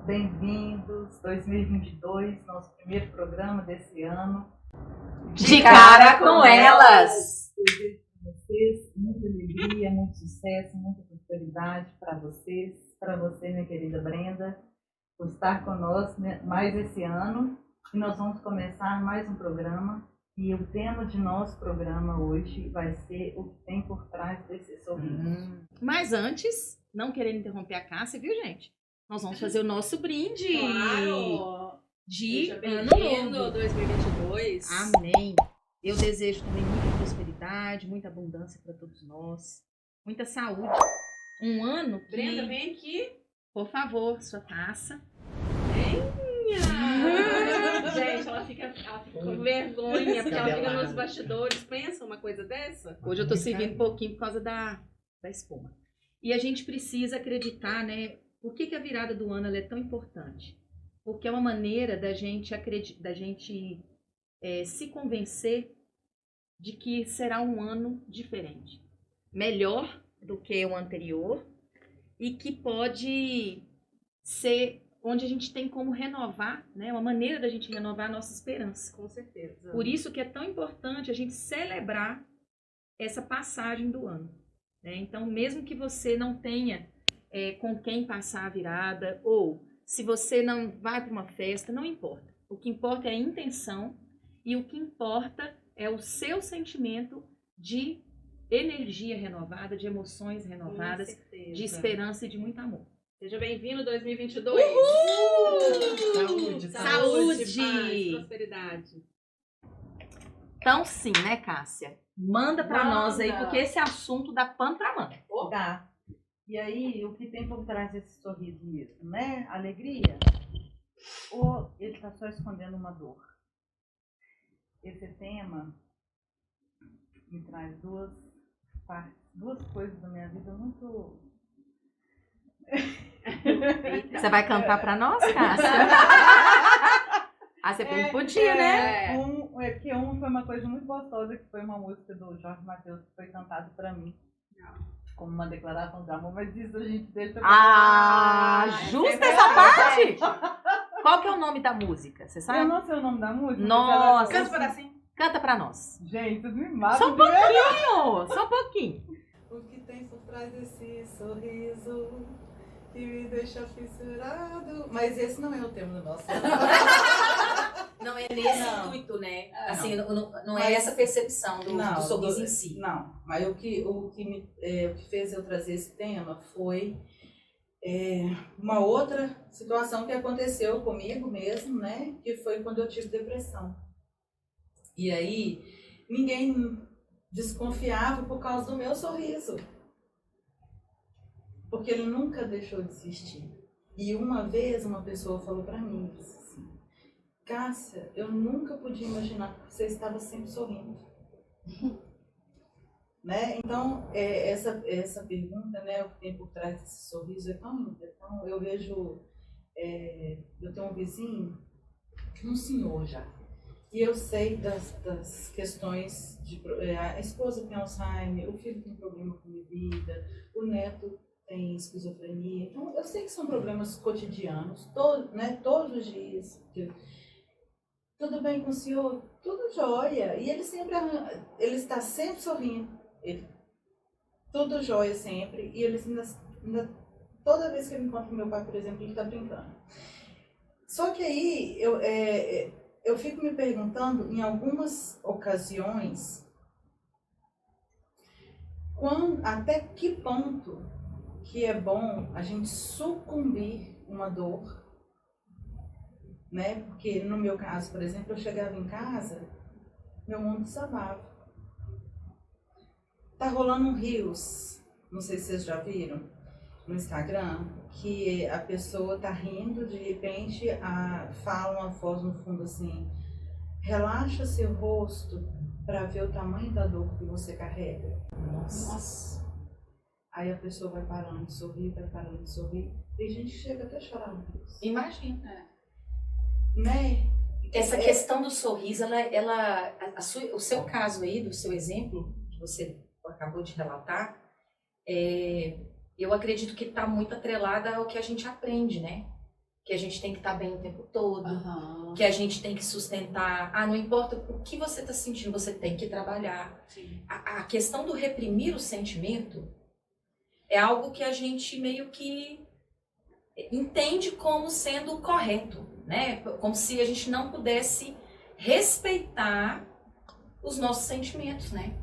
Bem-vindos, 2022, nosso primeiro programa desse ano. De cara com elas! Desejo para vocês muita alegria, muito sucesso, muita prosperidade para vocês, para você, minha querida Brenda, por estar conosco mais esse ano. E nós vamos começar mais um programa. E o tema de nosso programa hoje vai ser o que tem por trás desse sorriso. Mas antes, não querendo interromper a Cássia, viu, gente? Nós vamos fazer o nosso brinde. Claro! De Seja ano bem-vindo, novo. 2022. Amém. Eu desejo também muita prosperidade, muita abundância para todos nós, muita saúde. Um ano que... Brenda, vem aqui. Por favor, sua taça. Gente, ela fica com vergonha, porque ela fica nos bastidores. Pensa uma coisa dessa? Hoje eu tô servindo um pouquinho por causa da espuma. E a gente precisa acreditar, né? Por que a virada do ano ela é tão importante? Porque é uma maneira da gente se convencer de que será um ano diferente. Melhor do que o anterior e que pode ser onde a gente tem como renovar, né? Uma maneira da gente renovar a nossa esperança. Com certeza. Por isso que é tão importante a gente celebrar essa passagem do ano, né? Então, mesmo que você não tenha com quem passar a virada, ou se você não vai para uma festa, não importa. O que importa é a intenção e o que importa é o seu sentimento de energia renovada, de emoções renovadas, de esperança e de muito amor. Seja bem-vindo, 2022. Saúde! Paz, prosperidade. Então, sim, né, Cássia? Manda para nós aí, porque esse assunto dá pano pra manga. Tá. E aí, o que tem por trás desse sorriso mesmo, né? Alegria? Ou ele está só escondendo uma dor? Esse tema me traz duas coisas da minha vida muito... Você vai cantar para nós, Cássia? Ah, você podia, né? Porque uma foi uma coisa muito gostosa, que foi uma música do Jorge Mateus, que foi cantada para mim. Como uma declaração de amor, mas isso a gente deixa... Justa essa parte? Qual que é o nome da música? Você sabe? Eu não sei o nome da música. Nossa! Canta para assim. Canta pra nós. Gente, vocês me matam. Só um pouquinho! Só um pouquinho. O que tem por trás desse sorriso que me deixa fissurado... Mas esse não é o tema do nosso. Não é nesse intuito, né? Assim, não é essa percepção do sorriso em si. Não, mas o que fez eu trazer esse tema foi uma outra situação que aconteceu comigo mesmo, né? Que foi quando eu tive depressão. E aí, ninguém desconfiava por causa do meu sorriso. Porque ele nunca deixou de existir. E uma vez uma pessoa falou pra mim, disse assim: Cássia, eu nunca podia imaginar que você estava sempre sorrindo. Né? Então, essa pergunta, né, o que tem por trás desse sorriso é tão... eu vejo, eu tenho um vizinho, um senhor já, e eu sei das questões a esposa tem Alzheimer, o filho tem problema com bebida, o neto tem esquizofrenia. Então, eu sei que são problemas cotidianos, todos os dias. Tudo bem com o senhor? Tudo jóia. E ele está sempre sorrindo. Tudo jóia sempre. E ele ainda toda vez que ele encontra meu pai, por exemplo, ele está brincando. Só que aí eu fico me perguntando, em algumas ocasiões, até que ponto que é bom a gente sucumbir uma dor, né? Porque no meu caso, por exemplo, eu chegava em casa, meu mundo desabava. Tá rolando um Reels, não sei se vocês já viram, no Instagram, que a pessoa tá rindo, de repente fala uma voz no fundo assim: relaxa seu rosto para ver o tamanho da dor que você carrega. Nossa! Aí a pessoa vai parando de sorrir, vai parando de sorrir. Tem gente que chega até a chorar no Reels. Imagina. Né? Essa questão do sorriso, o seu caso aí, do seu exemplo, que você acabou de relatar, eu acredito que está muito atrelada ao que a gente aprende, né? que a gente tem que estar bem o tempo todo, Aham. que a gente tem que sustentar. Não importa o que você está sentindo, você tem que trabalhar. Sim. A questão do reprimir o sentimento é algo que a gente meio que entende como sendo correto, né? Como se a gente não pudesse respeitar os nossos sentimentos, né?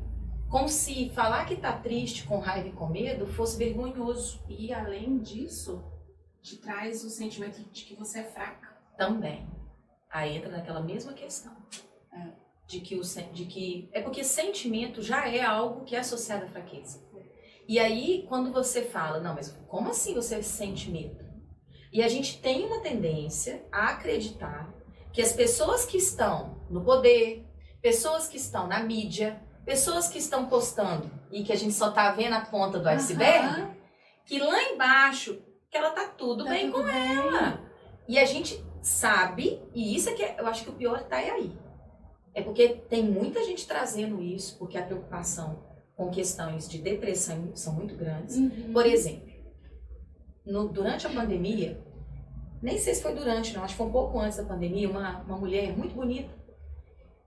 Como se falar que tá triste, com raiva e com medo fosse vergonhoso. E além disso, te traz o sentimento de que você é fraca. Também. Aí entra naquela mesma questão. De que é porque sentimento já é algo que é associado à fraqueza. E aí, quando você fala, não, mas como assim você sente medo? E a gente tem uma tendência a acreditar que as pessoas que estão no poder, pessoas que estão na mídia, pessoas que estão postando e que a gente só tá vendo a ponta do iceberg, que lá embaixo, que ela tá tudo bem com ela. E a gente sabe, e isso é que eu acho que o pior tá aí. É porque tem muita gente trazendo isso, porque a preocupação com questões de depressão são muito grandes. Por exemplo, durante a pandemia, nem sei se foi durante, não, acho que foi um pouco antes da pandemia, uma mulher muito bonita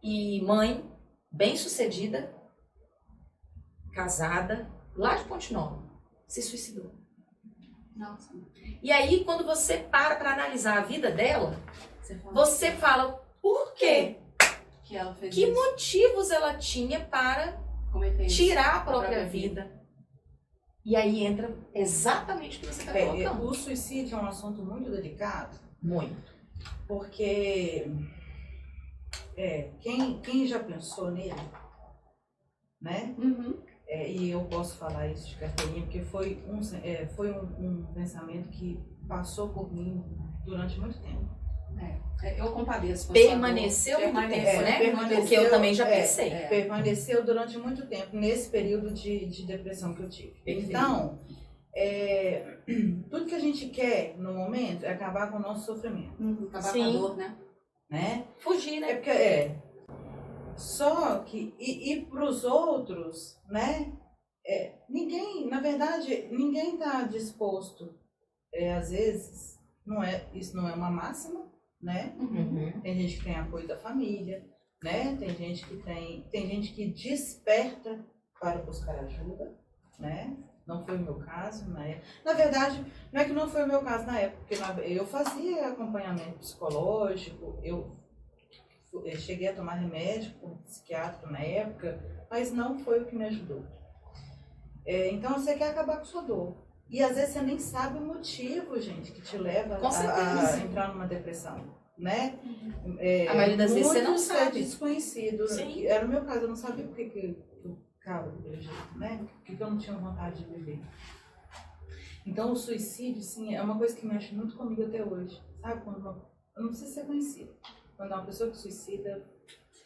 e mãe, bem-sucedida, casada, lá de Ponte Nova, se suicidou. Nossa. E aí, quando você para analisar a vida dela, você fala, por quê? Que ela fez Que isso. motivos ela tinha para Cometer isso. tirar a própria vida? E aí entra exatamente o que você está colocando. O suicídio é um assunto muito delicado, Muito. porque quem já pensou nele, né? E eu posso falar isso de carteirinha, porque foi um pensamento que passou por mim durante muito tempo. Eu compadeço. Permaneceu muito tempo, né? Porque eu também já pensei. Permaneceu durante muito tempo, nesse período de depressão que eu tive. Perfeito. Então, tudo que a gente quer no momento é acabar com o nosso sofrimento. Acabar Sim. com a dor, né? Fugir, né? Porque só que e para os outros, né? Ninguém, na verdade, ninguém está disposto. Às vezes, isso não é uma máxima, né? Tem gente que tem apoio da família, né? Tem gente que desperta para buscar ajuda, né? Não foi o meu caso na época. Na verdade, não é que não foi o meu caso na época, porque eu fazia acompanhamento psicológico, eu cheguei a tomar remédio com psiquiatra na época, mas não foi o que me ajudou. Então você quer acabar com sua dor. E às vezes você nem sabe o motivo, gente, que te leva a entrar numa depressão, né? A maioria das vezes você não muitos sabe. Desconhecido. Sim. Era o meu caso, eu não sabia por que eu ficava daquele jeito, né? Porque eu não tinha vontade de viver. Então o suicídio, sim, é uma coisa que mexe muito comigo até hoje. Sabe? Eu não sei se é conhecido. Quando é uma pessoa que suicida,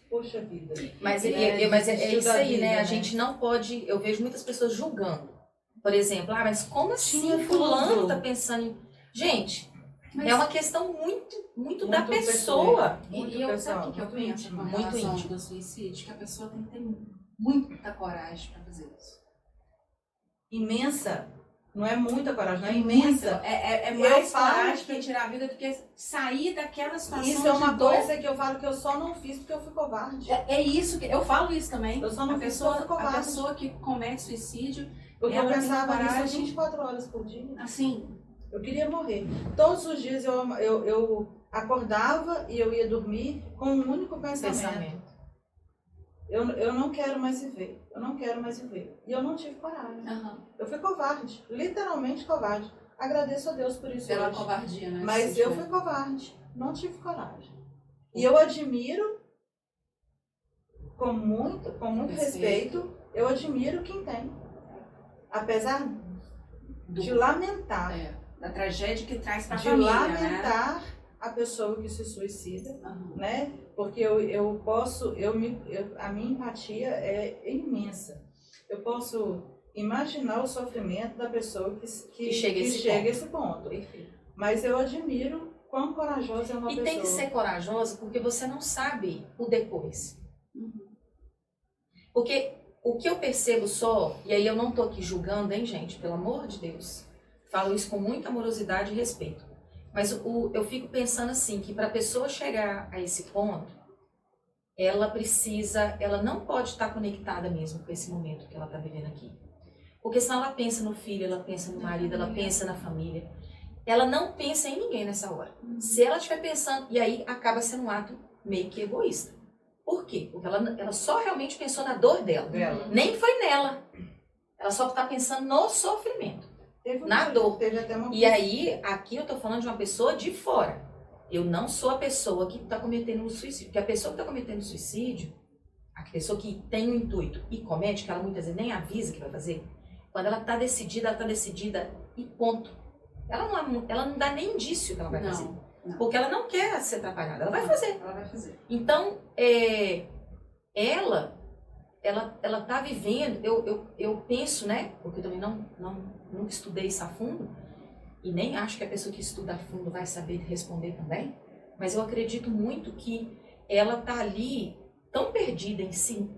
poxa vida. Mas é isso aí, né? A gente não pode... Eu vejo muitas pessoas julgando. Por exemplo, mas como assim fulano tá pensando em... Gente, é uma questão muito da pessoa. E eu sabe o que eu penso com relação do suicídio? Que a pessoa tem que ter muita coragem para fazer isso. Imensa. Não é muita coragem, não é imensa. É mais coragem para tirar a vida do que sair daquela situação. Isso é uma de dor. coisa que eu falo que eu só não fiz porque eu fui covarde. É isso que eu falo isso também. Eu só não fiz porque eu fui covarde. A pessoa que comete suicídio, Porque eu ela tem pensava nisso coragem. 24 horas por dia. Assim, Eu queria morrer. Todos os dias eu acordava e eu ia dormir com um único pensamento. Eu não quero mais viver. Eu não quero mais viver. E eu não tive coragem. Eu fui covarde. Literalmente covarde. Agradeço a Deus por isso pela hoje. covardia, né? Mas eu fui covarde. Não tive coragem. E eu admiro, com muito respeito, eu admiro quem tem. Apesar de lamentar. Da tragédia que traz para a De família, lamentar a pessoa que se suicida, né? Porque a minha empatia é imensa. Eu posso imaginar o sofrimento da pessoa que chega a esse ponto. Mas eu admiro quão corajosa é uma pessoa. E tem que ser corajosa porque você não sabe o depois. Porque o que eu percebo só, e aí eu não tô aqui julgando, hein, gente? Pelo amor de Deus. Falo isso com muita amorosidade e respeito. Mas eu fico pensando assim, que para a pessoa chegar a esse ponto, ela não pode estar conectada mesmo com esse momento que ela está vivendo aqui. Porque senão ela pensa no filho, ela pensa no marido, ela pensa na família. Ela não pensa em ninguém nessa hora. Se ela estiver pensando, e aí acaba sendo um ato meio que egoísta. Por quê? Porque ela só realmente pensou na dor dela. Nem foi nela. Ela só está pensando no sofrimento, na dor. E aí, aqui eu estou falando de uma pessoa de fora. Eu não sou a pessoa que está cometendo o suicídio. Porque a pessoa que está cometendo o suicídio, a pessoa que tem o intuito e comete, que ela muitas vezes nem avisa que vai fazer, quando ela está decidida e ponto. Ela não dá nem indício que ela vai fazer. Não. Porque ela não quer ser atrapalhada, ela vai fazer. Ela vai fazer. Então, ela tá vivendo, eu penso, né, porque eu também nunca estudei isso a fundo, e nem acho que a pessoa que estuda a fundo vai saber responder também, mas eu acredito muito que ela tá ali tão perdida em si,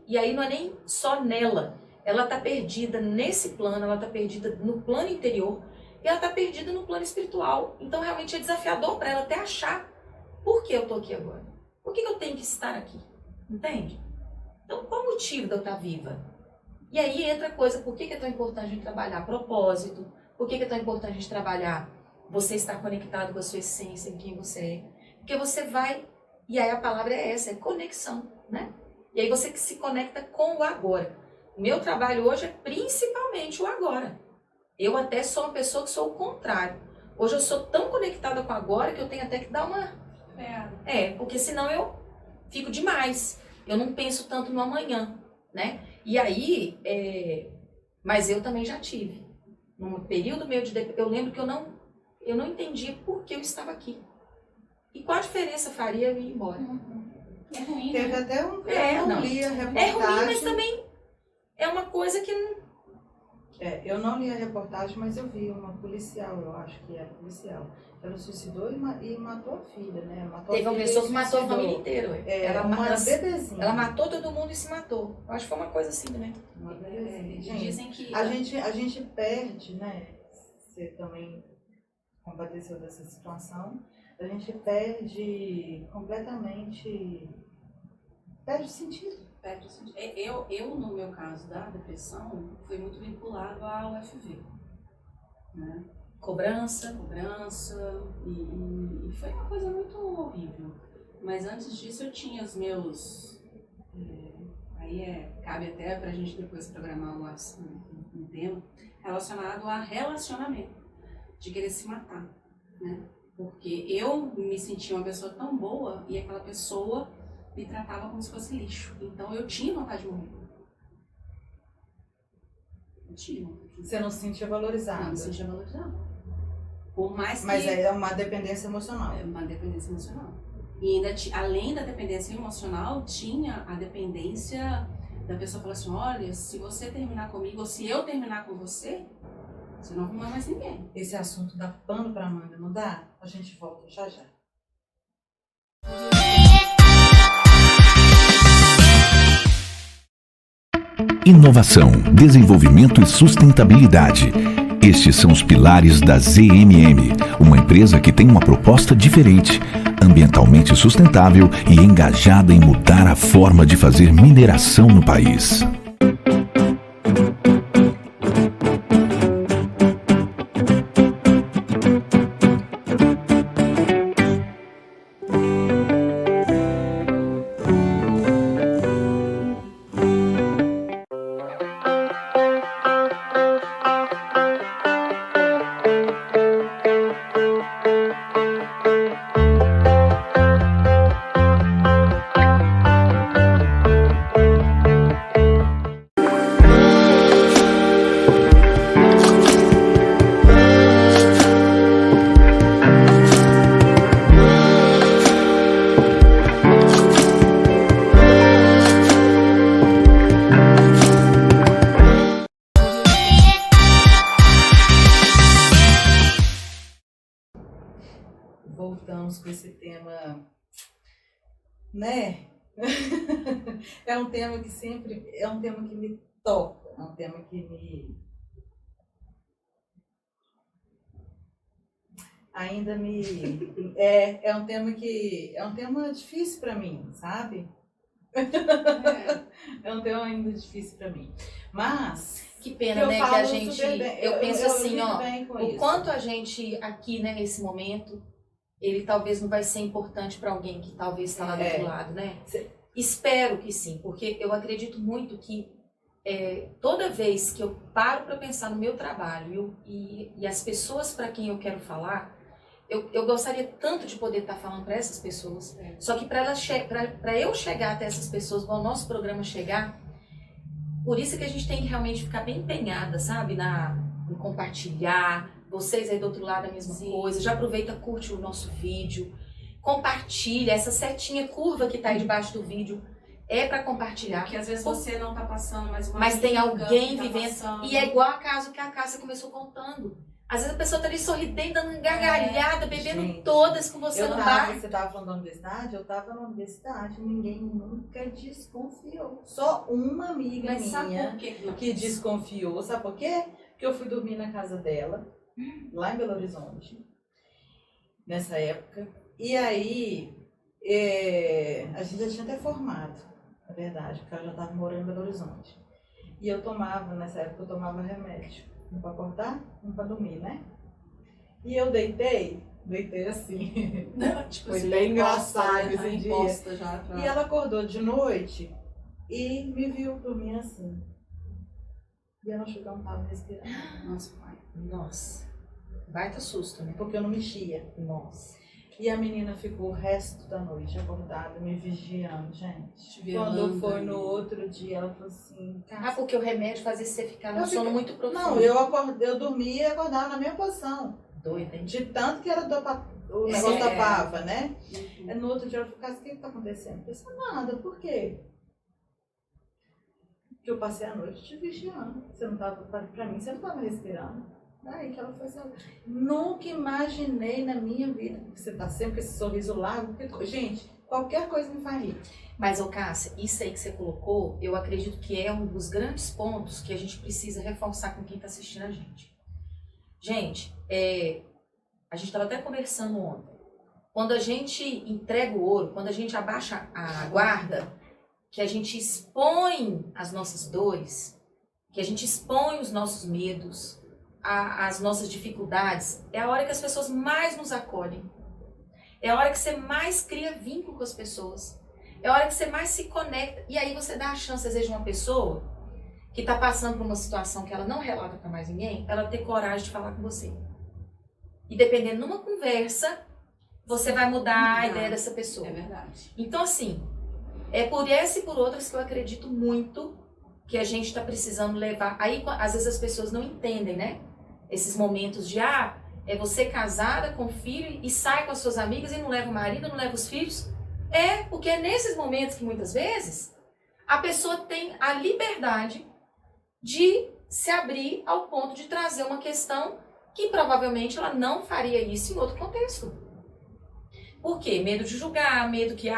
e aí não é nem só nela, ela tá perdida nesse plano, ela tá perdida no plano interior, e ela tá perdida no plano espiritual. Então realmente é desafiador para ela até achar por que eu tô aqui agora, por que eu tenho que estar aqui, entende? Então qual o motivo de eu estar viva? E aí entra a coisa, por que é tão importante a gente trabalhar propósito, por que é tão importante a gente trabalhar você estar conectado com a sua essência, em quem você é, porque você vai, e aí a palavra é essa, é conexão, né? E aí você que se conecta com o agora. O meu trabalho hoje é principalmente o agora. Eu até sou uma pessoa que sou o contrário. Hoje eu sou tão conectada com o agora que eu tenho até que dar uma... porque senão eu fico demais. Eu não penso tanto no amanhã, né? E aí, mas eu também já tive. Num período meu de depressão, eu lembro que eu não entendia por que eu estava aqui. E qual a diferença faria eu ir embora? É ruim, Teve né? até eu não li a reportagem. É ruim, mas também é uma coisa que não... eu não li a reportagem, mas eu vi uma policial, eu acho que era policial. Ela suicidou e matou a filha, né? Teve uma pessoa que matou a família inteira. Uma bebezinha. Ela matou todo mundo e se matou. Eu acho que foi uma coisa assim também. Uma bebezinha. Dizem que... A gente perde, né? Você também compadeceu dessa situação. A gente perde completamente... Perde sentido. Eu, no meu caso da depressão, fui muito vinculado ao FV, né? Cobrança, e foi uma coisa muito horrível. Mas antes disso eu tinha os meus... cabe até pra gente depois programar um tema relacionado a relacionamento, de querer se matar, né? Porque eu me sentia uma pessoa tão boa e aquela pessoa me tratava como se fosse lixo. Então eu tinha vontade de morrer. Você não se sentia valorizada? Não me sentia valorizada. Por mais que... Mas é uma dependência emocional. É uma dependência emocional. E ainda, além da dependência emocional, tinha a dependência da pessoa falar assim, olha, se você terminar comigo, ou se eu terminar com você, você não arruma mais ninguém. Esse assunto dá pano pra manga, não dá? A gente volta já já. Inovação, desenvolvimento e sustentabilidade. Estes são os pilares da ZMM, uma empresa que tem uma proposta diferente, ambientalmente sustentável e engajada em mudar a forma de fazer mineração no país. Voltamos com esse tema, né? É um tema que me toca, é um tema que me... ainda me... é um tema que... É um tema difícil para mim, sabe? É um tema ainda difícil para mim. Mas... Que pena, eu né, que a falo gente... super bem. Eu penso assim, lido ó, bem com o isso. quanto a gente aqui, né, nesse momento, ele talvez não vai ser importante para alguém que talvez está lá do outro lado, né? Espero que sim, porque eu acredito muito que toda vez que eu paro para pensar no meu trabalho e as pessoas para quem eu quero falar, eu gostaria tanto de poder estar falando para essas pessoas. Só que para eu chegar até essas pessoas, para o nosso programa chegar, por isso que a gente tem que realmente ficar bem empenhada, sabe? Em compartilhar. Vocês aí do outro lado a mesma coisa. Já aproveita, curte o nosso vídeo. Compartilha. Essa setinha curva que tá aí debaixo do vídeo é para compartilhar. Porque às vezes você não tá passando, mas tem alguém tá vivendo. passando. E é igual a caso que a Cássia começou contando. Às vezes a pessoa tá ali sorridendo, dando gargalhada, bebendo gente, todas com você no bar. Você estava falando da universidade? Eu estava na universidade, ninguém nunca desconfiou. Só uma amiga Mas sabe minha por quê? que desconfiou. Sabe por quê? Porque eu fui dormir na casa dela, lá em Belo Horizonte, nessa época. E aí, a gente já tinha até formado, na verdade, porque ela já estava morando em Belo Horizonte. E eu tomava, nessa época, eu tomava remédio. Um para acordar, um para dormir, né? E eu deitei assim. Tipo Foi assim, bem imposta, engraçado né? esse dia. Imposta já pra... E ela acordou de noite e me viu dormir assim. E ela achou que eu não estava respirando. Nossa, pai. Nossa. Baita susto, né? Porque eu não mexia. Nossa. E a menina ficou o resto da noite acordada, me vigiando, gente. Violando, Quando foi né? no outro dia, ela falou assim... Porque o remédio fazia você ficar num sono muito profundo. Não, eu dormia e acordava na mesma posição. Doida, hein? De tanto que o negócio tapava, né? No outro dia ela falou, Cássia, o que está acontecendo? Eu disse, nada, por quê? Porque eu passei a noite te vigiando. Você não estava, pra mim, você não estava respirando. Daí que ela foi assim, nunca imaginei na minha vida, porque você tá sempre com esse sorriso largo, porque, gente, qualquer coisa me faz rir. Mas, Cássia, isso aí que você colocou, eu acredito que é um dos grandes pontos que a gente precisa reforçar com quem está assistindo a gente. Gente, a gente estava até conversando ontem. Quando a gente entrega o ouro, quando a gente abaixa a guarda, que a gente expõe as nossas dores, que a gente expõe os nossos medos, as nossas dificuldades, é a hora que as pessoas mais nos acolhem. É a hora que você mais cria vínculo com as pessoas. É a hora que você mais se conecta. E aí você dá a chance, às vezes, de uma pessoa que está passando por uma situação que ela não relata para mais ninguém, ela ter coragem de falar com você. E dependendo de uma conversa, você vai mudar a ideia dessa pessoa. É verdade. Então, assim, é por essa e por outras que eu acredito muito que a gente está precisando levar. Aí, às vezes, as pessoas não entendem, né? Esses momentos de, é você casada com filho e sai com as suas amigas e não leva o marido, não leva os filhos. Porque é nesses momentos que muitas vezes a pessoa tem a liberdade de se abrir ao ponto de trazer uma questão que provavelmente ela não faria isso em outro contexto. Por quê? Medo de julgar, medo que,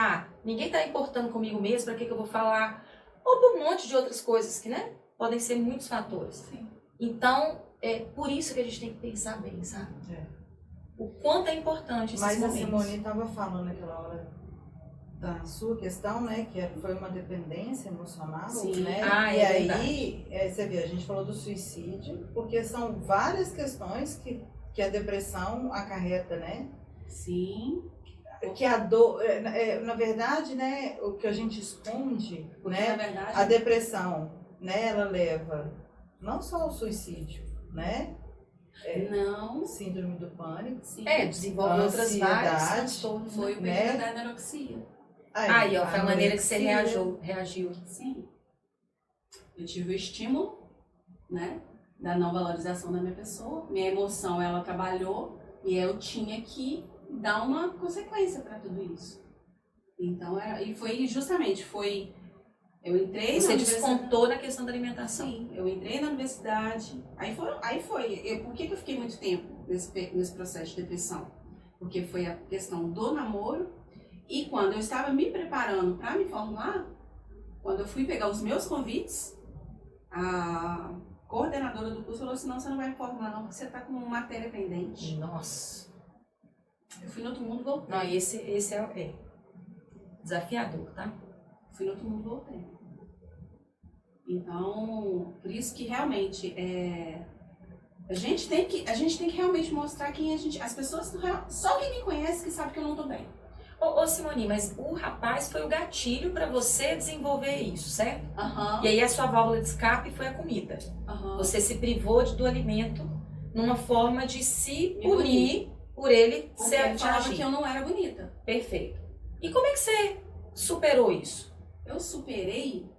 ninguém está importando comigo mesmo, para que eu vou falar? Ou por um monte de outras coisas que, né, podem ser muitos fatores. Sim. Então, é por isso que a gente tem que pensar bem, sabe? O quanto é importante esses Mas momentos. a Simone estava falando naquela hora da sua questão, né? Que foi uma dependência emocional, Sim. né? É e aí, verdade. você vê, a gente falou do suicídio, porque são várias questões que a depressão acarreta, né? Sim. Que a dor, na verdade, né? O que a gente esconde, Porque, né? na verdade, A depressão, né? Ela leva não só ao suicídio, né? não. Síndrome do pânico. Sim. Desenvolve outras várias Ansiedade, transtornos. Foi o né? período da anorexia. Aí, ó, foi a maneira que você anorexia. reagiu. Sim. Eu tive o estímulo, né? Da não valorização da minha pessoa. Minha emoção, ela trabalhou e eu tinha que dar uma consequência para tudo isso. Então, foi justamente, eu entrei Você na descontou na questão da alimentação. Sim, eu entrei na universidade, por que eu fiquei muito tempo nesse processo de depressão? Porque foi a questão do namoro, e quando eu estava me preparando para me formar, quando eu fui pegar os meus convites, a coordenadora do curso falou assim, não, você não vai me formar não, porque você está com matéria pendente. Nossa. Eu fui no outro mundo, voltei. Não, esse é desafiador, tá? Fui no outro mundo, voltei. Então, por isso que realmente a gente tem que realmente mostrar quem a gente. As pessoas só quem me conhece que sabe que eu não tô bem. Ô Simone, mas o rapaz foi o gatilho para você desenvolver isso, certo? Aham. E aí a sua válvula de escape foi a comida. Aham. Você se privou do alimento numa forma de se Me punir por ele Porque ser eu falava agir. que eu não era bonita. Perfeito. E como é que você superou isso? Eu superei.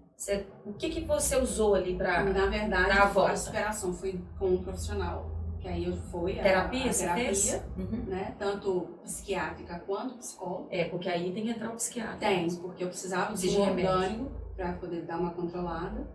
O que você usou ali para Na verdade, dar a volta? a superação foi com um profissional. Que aí eu fui Terapia, a você terapia, fez? Uhum. né? Tanto psiquiátrica quanto psicóloga. Porque aí tem que entrar o psiquiatra. Tem, porque eu precisava de Exige um remédio. orgânico para poder dar uma controlada.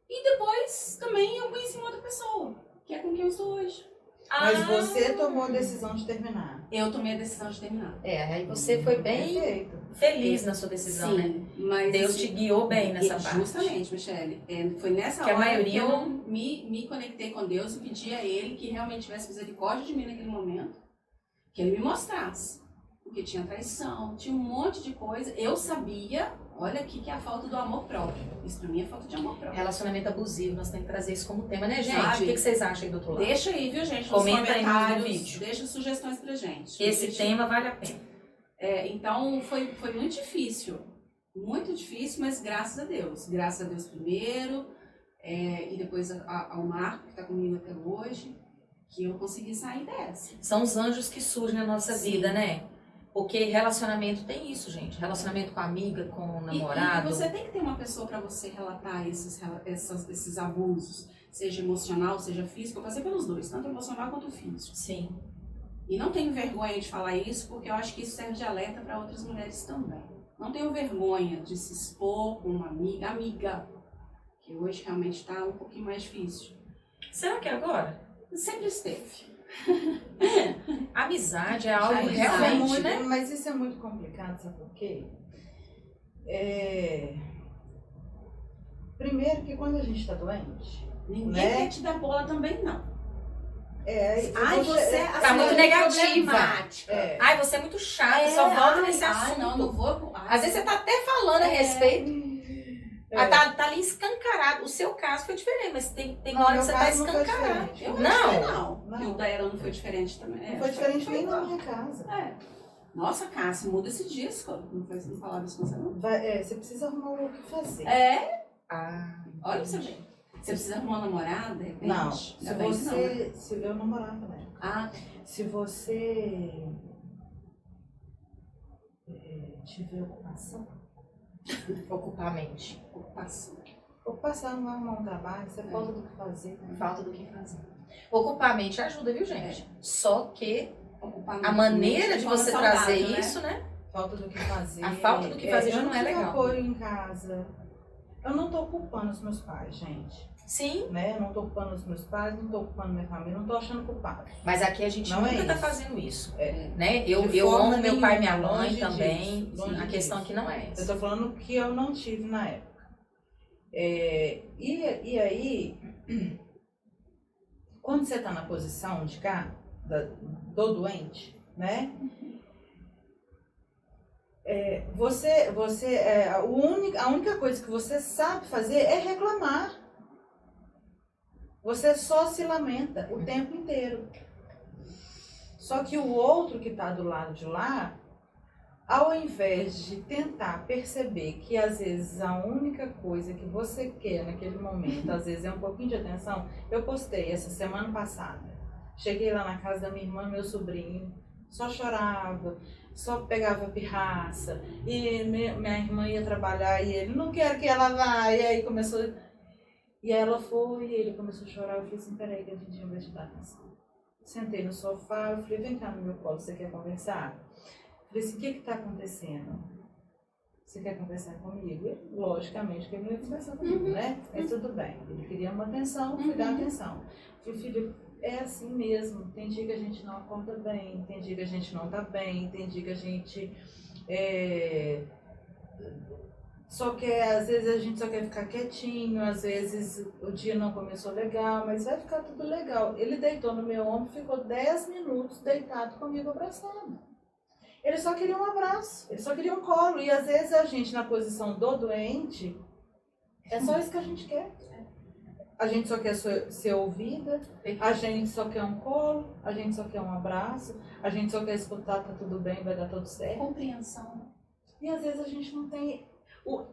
E depois também eu conheci uma outra pessoa, que é com quem eu estou hoje. Mas você tomou a decisão de terminar. Eu tomei a decisão de terminar. Aí você foi bem Perfeito. feliz na sua decisão, né? Sim, mas Deus te guiou bem nessa parte. Justamente, Michele. Foi nessa Que a hora maioria que eu não- me conectei com Deus e pedi a Ele que realmente tivesse misericórdia de mim naquele momento, que Ele me mostrasse. Porque tinha traição, tinha um monte de coisa. Eu sabia, olha aqui que é a falta do amor próprio. Isso pra mim é falta de amor próprio. Relacionamento abusivo, nós temos que trazer isso como tema, né, gente? Sabe? O que vocês acham aí do outro lado? Deixa aí, viu, gente? Nos Comenta aí no comentários, vídeo. deixa sugestões pra gente. Esse Gente, tema vale a pena. Então, foi muito difícil. Muito difícil, mas graças a Deus. Graças a Deus primeiro, e depois ao Marco, que está comigo até hoje, que eu consegui sair dessa. São os anjos que surgem na nossa Sim. vida, né? Porque relacionamento tem isso, gente. Relacionamento com amiga, com namorado. E você tem que ter uma pessoa para você relatar esses abusos, seja emocional, seja físico. Eu passei pelos dois, tanto emocional quanto físico. Sim. E não tenho vergonha de falar isso, porque eu acho que isso serve de alerta para outras mulheres também. Não tenho vergonha de se expor com uma amiga, que hoje realmente está um pouquinho mais difícil. Será que é agora? Sempre esteve. Amizade é algo Amizade, realmente, muito, né? Mas isso é muito complicado, sabe por quê? Primeiro que quando a gente está doente, Ninguém né? quer te dar bola também, não. Ai, Tá muito negativa. problemática. Ai, você é muito chato, só volta nesse assunto. Não vou. Às vezes você tá até falando a respeito. Tá ali escancarado. O seu caso foi diferente, mas tem hora que você tá escancarado. Eu Não. acho que não. Não. E o da Era não foi diferente também. Não foi diferente nem na igual. minha casa. Nossa, Cássia, muda esse disco. Não falava isso com você, não? Você precisa arrumar o que fazer. Olha pra você ver. Você precisa arrumar uma namorada, de repente? Não, Ainda bem que não, né? eu namorava, né? Se você tiver ocupação, Ocupar a mente. ocupação não vai arrumar um trabalho, você falta do que fazer. Né? Falta do que fazer. Ocupar a mente ajuda, viu, gente? Só que Ocupar a maneira de forma você saudável, trazer né? isso, né? Falta do que fazer. A falta do que fazer já eu não é tive legal. apoio em casa. Eu não tô culpando os meus pais, gente. Sim. Né? Eu não tô culpando os meus pais, não tô culpando minha família, não tô achando culpado. Mas aqui a gente Não nunca é tá isso. fazendo isso. É. Né? De Eu forma amo meu pai e minha nenhuma, mãe longe também. disso, longe A questão disso. aqui não é Eu essa. tô falando que eu não tive na época. E aí, quando você tá na posição de cá, do doente, né? A única coisa que você sabe fazer é reclamar. Você só se lamenta o tempo inteiro. Só que o outro que está do lado de lá, ao invés de tentar perceber que às vezes a única coisa que você quer naquele momento, às vezes é um pouquinho de atenção, eu postei essa semana passada. Cheguei lá na casa da minha irmã, meu sobrinho, só chorava, só pegava pirraça. E minha irmã ia trabalhar e ele, não quero que ela vá. E aí começou... E ela foi, e ele começou a chorar. Eu falei assim, peraí que a gente vai te dar atenção. Sentei no sofá, eu falei, vem cá no meu colo, você quer conversar? Eu falei assim, o que está acontecendo? Você quer conversar comigo? E, logicamente que ele não ia conversar comigo, né? Mas tudo bem. Ele queria uma atenção, fui dar atenção. Eu falei, filho, é assim mesmo. Tem dia que a gente não acorda bem, tem dia que a gente não tá bem, tem dia que a gente... Só que às vezes a gente só quer ficar quietinho, às vezes o dia não começou legal, mas vai ficar tudo legal. Ele deitou no meu ombro, ficou 10 minutos deitado comigo abraçado. Ele só queria um abraço, ele só queria um colo. E às vezes a gente, na posição do doente, é só isso que a gente quer. A gente só quer ser ouvida, a gente só quer um colo, a gente só quer um abraço, a gente só quer escutar, tá tudo bem, vai dar tudo certo. Compreensão. E às vezes a gente não tem...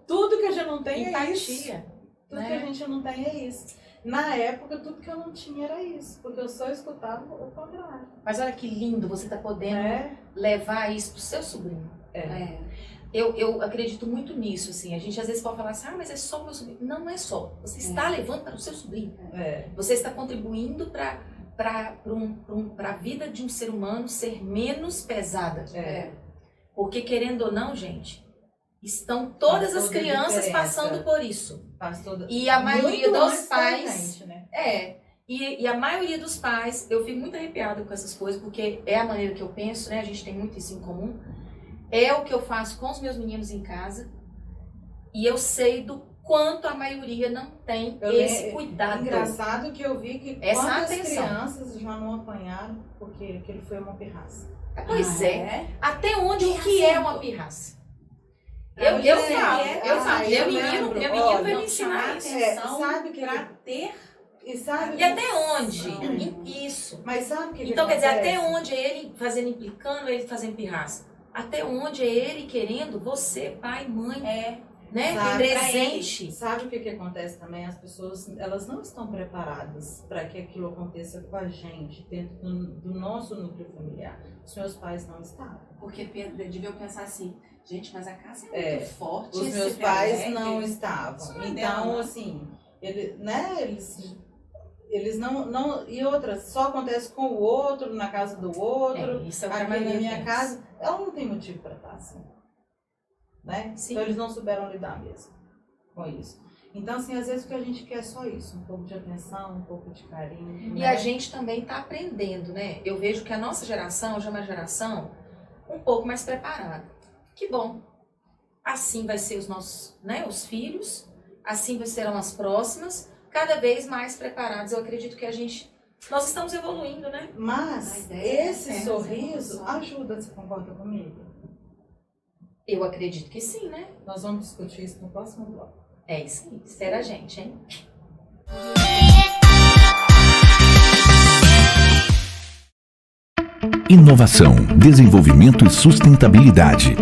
tudo que a gente não tem é isso. Empatia. Tudo né? que a gente não tem é isso. Na época, tudo que eu não tinha era isso, porque eu só escutava o contrário. Mas olha que lindo você tá podendo levar isso pro seu sobrinho. Eu acredito muito nisso, assim. A gente às vezes pode falar assim, mas é só meu sobrinho. Não é só. Você está levando para o seu sobrinho. Você está contribuindo para a vida de um ser humano ser menos pesada. Porque, querendo ou não, gente, estão todas as crianças passando por isso. E a maioria dos pais... Gente, né? E a maioria dos pais, eu fico muito arrepiada com essas coisas, porque é a maneira que eu penso, né? A gente tem muito isso em comum. É o que eu faço com os meus meninos em casa. E eu sei do quanto a maioria não tem esse cuidado. Engraçado que eu vi que essa quantas atenção. Crianças já não apanharam porque aquele foi uma pirraça. Pois Até onde o que é uma pirraça? Eu falo. Meu menino vai me ensinar isso. Sabe que pra ter... E até onde? Isso. Mas sabe o que Então, que quer dizer, acontece? até onde é ele implicando, ele fazendo pirraça? Até onde é ele querendo você, pai, mãe, né? Sabe, Presente. Sabe o que acontece também? As pessoas, elas não estão preparadas para que aquilo aconteça com a gente, dentro do nosso núcleo familiar. Os meus pais não estavam. Porque deviam pensar assim, gente, mas a casa é muito forte. Os esse meus pais Pelé, não estavam. Então, assim, eles não... E outras, só acontece com o outro, na casa do outro. Isso é o que a aqui na maioria minha pensa. casa, ela não tem motivo para estar assim. Né? Sim. Então eles não souberam lidar mesmo com isso. Então, assim, às vezes o que a gente quer é só isso, um pouco de atenção, um pouco de carinho. E né? a gente também está aprendendo, né? Eu vejo que a nossa geração já é uma geração um pouco mais preparada. Que bom. Assim vai ser os nossos, né, os filhos, assim serão as próximas, cada vez mais preparados. Eu acredito que nós estamos evoluindo, né? Mas esse sorriso ajuda, você concorda comigo? Eu acredito que sim, né? Nós vamos discutir isso no próximo bloco. É isso aí. Espera a gente, hein? Inovação, desenvolvimento e sustentabilidade.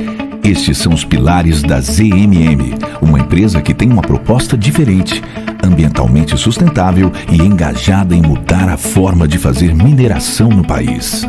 Estes são os pilares da ZMM, uma empresa que tem uma proposta diferente, ambientalmente sustentável e engajada em mudar a forma de fazer mineração no país.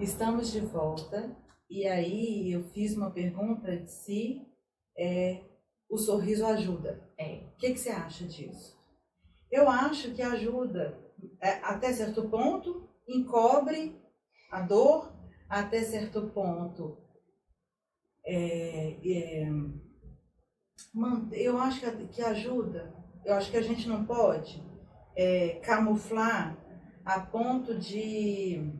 Estamos de volta e aí eu fiz uma pergunta de se o sorriso ajuda. O que você acha disso? Eu acho que ajuda até certo ponto, encobre a dor, até certo ponto. Eu acho que ajuda. Eu acho que a gente não pode camuflar a ponto de...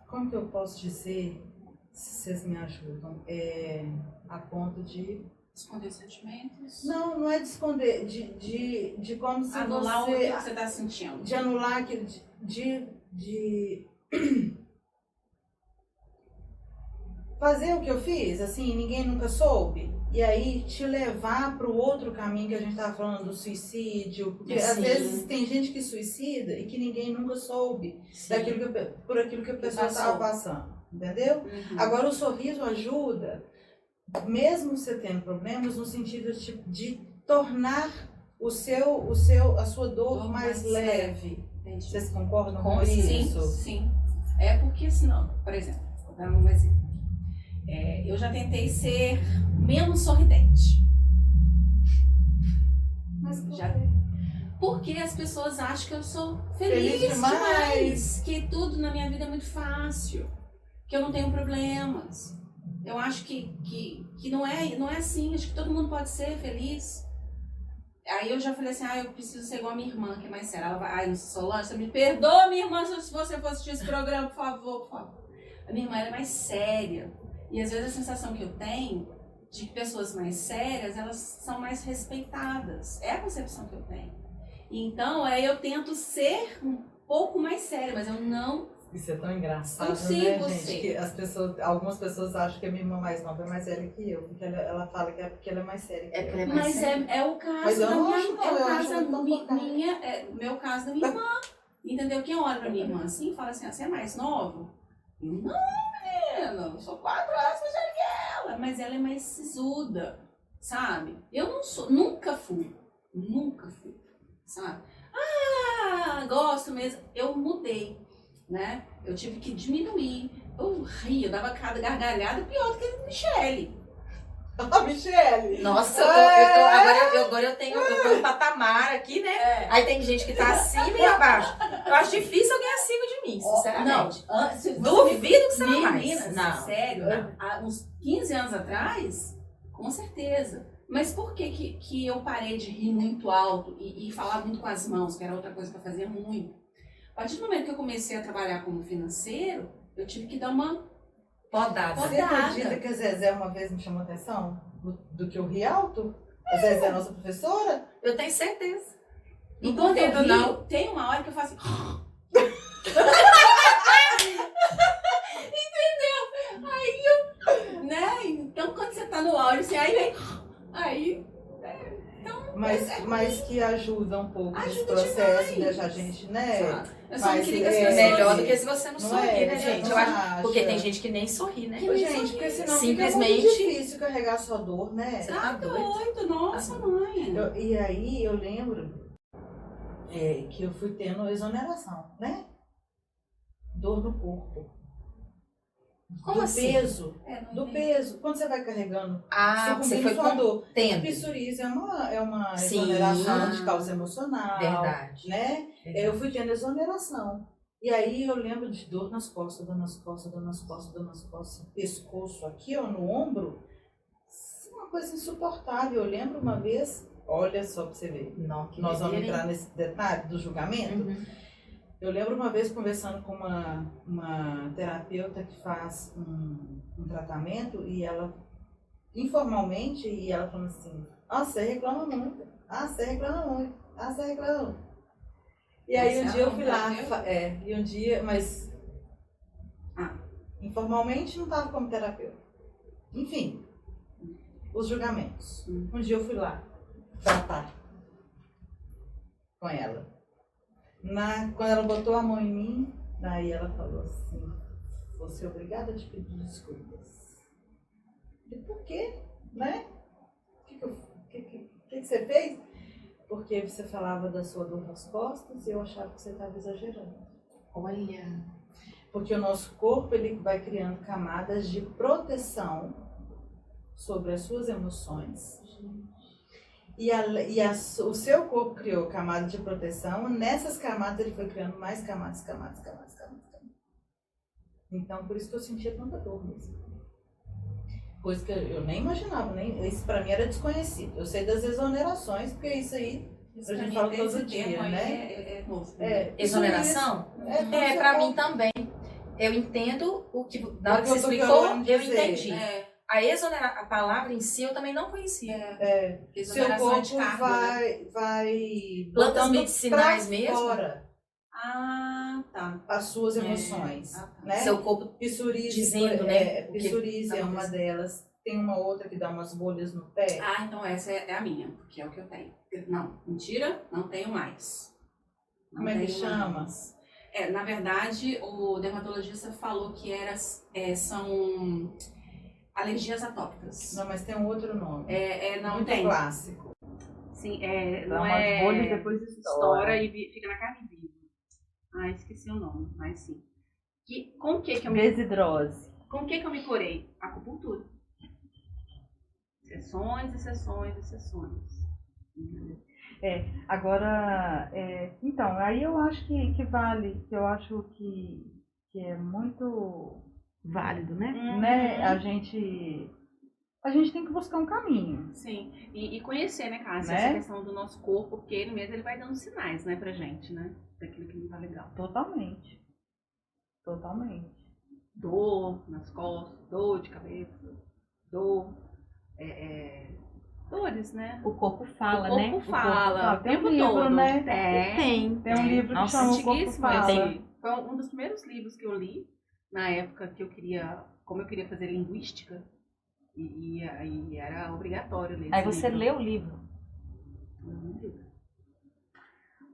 como que eu posso dizer, se vocês me ajudam, a ponto de... Esconder sentimentos? Não é de esconder, de como se anular você... o que você está sentindo. De anular, de fazer o que eu fiz, assim, ninguém nunca soube. E aí te levar para o outro caminho que a gente estava falando do suicídio, porque às vezes tem gente que suicida e que ninguém nunca soube por aquilo que a pessoa estava passando, entendeu? Uhum. Agora o sorriso ajuda, mesmo você tendo problemas, no sentido de tornar a sua dor mais leve. Entendi. Vocês concordam Com com Sim, isso? sim. É porque senão, por exemplo, vou dar um exemplo. Eu já tentei ser menos sorridente. Mas por Já- quê? Porque as pessoas acham que eu sou Feliz feliz demais. demais, que tudo na minha vida é muito fácil, que eu não tenho problemas. Eu acho que não é assim, acho que todo mundo pode ser feliz. Aí eu já falei assim, eu preciso ser igual a minha irmã, que é mais séria. Ela vai, Solange, você me perdoa, minha irmã, se você for assistir esse programa, por favor, por favor. A minha irmã ela é mais séria. E às vezes a sensação que eu tenho de que pessoas mais sérias, elas são mais respeitadas. É a concepção que eu tenho. Então, eu tento ser um pouco mais séria, mas eu não... Isso é tão engraçado, Consigo né, ser. gente? Que algumas pessoas acham que a minha irmã mais nova é mais séria que eu, porque ela fala que é porque ela é mais séria que eu. porque ela é mais Mas séria. é o caso Mas eu da não minha acho, não, eu acho ela tão focada. meu caso da minha irmã. Entendeu? Quem olha pra minha irmã assim, fala assim, você é mais nova? Eu, não, menina, eu sou 4 anos mais velha que ela. Mas ela é mais sisuda, sabe? Eu não sou, nunca fui, sabe? Gosto mesmo. Eu mudei, né? Eu tive que diminuir. Eu ria, eu dava cada gargalhada pior do que a Michele. A Michele! Nossa, agora eu tenho um patamar aqui, né? Aí tem gente que tá acima e abaixo. Eu acho difícil alguém acima de mim, sinceramente. Duvido que você não Menina, faz. Não. sério, há uns 15 anos atrás, com certeza. Mas por que eu parei de rir muito alto e falar muito com as mãos, que era outra coisa que eu fazia muito? A partir do momento que eu comecei a trabalhar como financeiro, eu tive que dar uma Podada. Você acredita que a Zezé uma vez me chamou a atenção do que eu ri alto? A Zezé é nossa professora? Eu tenho certeza. E Não quando eu duvido, rio, não. tem uma hora que eu faço assim... Entendeu? Aí né? Então quando você tá no áudio, assim, aí vem... Então... Mas que ajuda um pouco esse Ajuda processo, demais. deixa a gente, né? Eu só não Mas queria que as é pessoas... Melhor do que se você não Não sorrir, é, né, gente? não Eu acho, acha? porque tem gente que nem sorri, né? Ô, gente, porque senão Simplesmente- fica muito difícil carregar sua dor, né? Tá doido, nossa mãe. E aí eu lembro que eu fui tendo exoneração, né? Dor no corpo. Como do assim? peso. Não Do entendi. peso. Quando você vai carregando, Você sucumbindo foi sua dor. contendo. Psoríase é uma Sim. exoneração de causa emocional. Verdade. Né? Verdade. Eu fui tendo exoneração. E aí eu lembro de dor nas costas, dor nas costas, dor nas costas, dor nas costas, pescoço aqui, ó, no ombro. Uma coisa insuportável. Eu lembro uma vez, olha só pra você ver, Não, que nós vamos doideira, entrar nesse detalhe do julgamento. hein? Uhum. Eu lembro uma vez conversando com uma terapeuta que faz um tratamento e ela, informalmente, e ela falando assim, você reclama muito, você reclama muito, você reclama muito. E aí um dia eu fui lá, e um dia, mas informalmente não estava como terapeuta. Enfim, os julgamentos. Um dia eu fui lá tratar com ela. Quando ela botou a mão em mim, daí ela falou assim, você é obrigada a te pedir desculpas. E por quê? Né? O que você fez? Porque você falava da sua dor nas costas e eu achava que você estava exagerando. Olha. Porque o nosso corpo ele vai criando camadas de proteção sobre as suas emoções. O seu corpo criou camada de proteção, nessas camadas ele foi criando mais camadas. Então, por isso que eu sentia tanta dor mesmo. Coisa que eu nem imaginava, isso pra mim era desconhecido. Eu sei das exonerações, porque isso aí a gente fala todo dia, né? É novo. Exoneração? É, Pra mim também. Eu entendo o que... Na hora que O você que eu tô explicou, querendo eu dizer. entendi. A palavra em si eu também não conhecia. Seu Exoneração de corpo carga, né? vai Plantas botando medicinais pra mesmo? fora Tá. as suas emoções, né? Seu corpo Psoríase, dizendo, né, o que psoríase é tá uma acontecendo. delas. Tem uma outra que dá umas bolhas no pé. Então essa é a minha, porque é o que eu tenho. Não, mentira, não tenho mais. Não Como é que tenho chama? mais. Na verdade, o dermatologista falou que são alergias atópicas. Não, mas tem um outro nome. Não muito tem. clássico. Sim, Dá não umas é... bolhas e depois estoura. e fica na carne viva. Ah, esqueci o nome, mas sim. Com o que eu Desidrose. me curei? Acupuntura. Sessões e sessões e sessões. Agora, então, aí eu acho que vale, eu acho que é muito, Válido, né? né, a gente tem que buscar um caminho. Sim, e conhecer, né, Cássia, Né? essa questão do nosso corpo, porque ele mesmo vai dando sinais, né, pra gente, né, daquilo que não tá legal. Totalmente. Dor nas costas, dor de cabeça, dor, dores, né? O corpo fala, o né? corpo fala, o Tem um tempo livro, todo. né? Tem. Um livro que Nossa, chama O Corpo Antiguíssimo Fala. esse. Foi um dos primeiros livros que eu li, na época que como eu queria fazer linguística, e aí era obrigatório ler Aí esse você livro. lê o livro.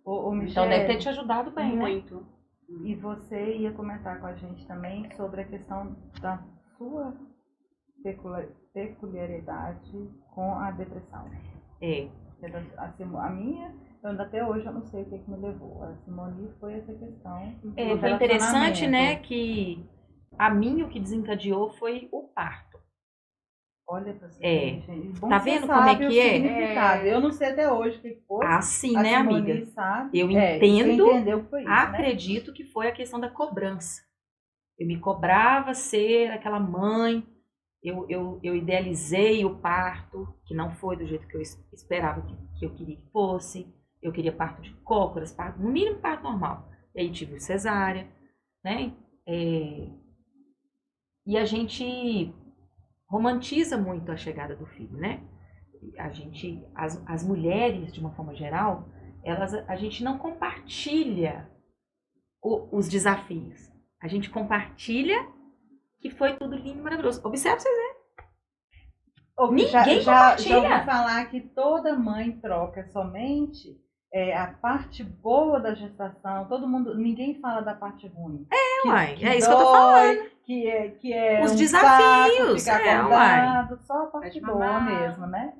Ô, Michele, Então deve ter te ajudado bem, né? Muito. e você ia comentar com a gente também sobre a questão da sua peculiaridade com a depressão. A minha, até hoje eu não sei o que me levou. A Simone foi essa questão. do Foi interessante, relacionamento. né, que a mim o que desencadeou foi o parto. Olha pra você, gente. Tá Você vendo como é sabe que o é? significado. Eu não sei até hoje o que foi. Assim, A né, Simone amiga? sabe. Eu Você entendo, entendeu que foi isso, né? acredito que foi a questão da cobrança. Eu me cobrava ser aquela mãe, eu idealizei o parto, que não foi do jeito que eu esperava que eu queria que fosse. Eu queria parto de cócoras, no mínimo parto normal. E aí tive o cesárea, né? E a gente romantiza muito a chegada do filho, né? As mulheres, de uma forma geral, a gente não compartilha os desafios. A gente compartilha que foi tudo lindo e maravilhoso. Observe vocês verem. Ninguém já compartilha. ouvi falar que toda mãe troca somente a parte boa da gestação. Ninguém fala da parte ruim. É isso que eu tô falando. Que é Os um desafios, saco ficar acordado, só a parte Pode boa mamar. mesmo, né?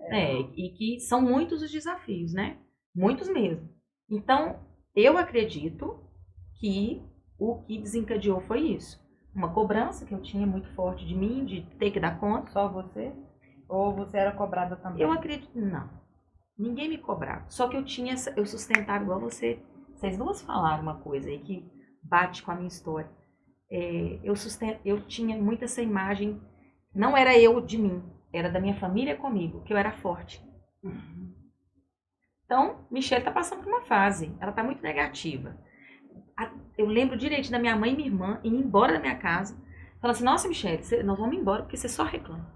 E que são muitos os desafios, né? Muitos mesmo. Então, eu acredito que o que desencadeou foi isso. Uma cobrança que eu tinha muito forte de mim, de ter que dar conta. Só você? Ou você era cobrada também? Eu acredito, não. Ninguém me cobrava. Só que eu sustentava igual você. Vocês duas falaram uma coisa aí que bate com a minha história. Eu tinha muito essa imagem, não era eu de mim, era da minha família comigo, que eu era forte. Então, Michele tá passando por uma fase, ela tá muito negativa. Eu lembro direito da minha mãe e minha irmã ir embora da minha casa, falando assim, nossa Michele, nós vamos embora porque você só reclama.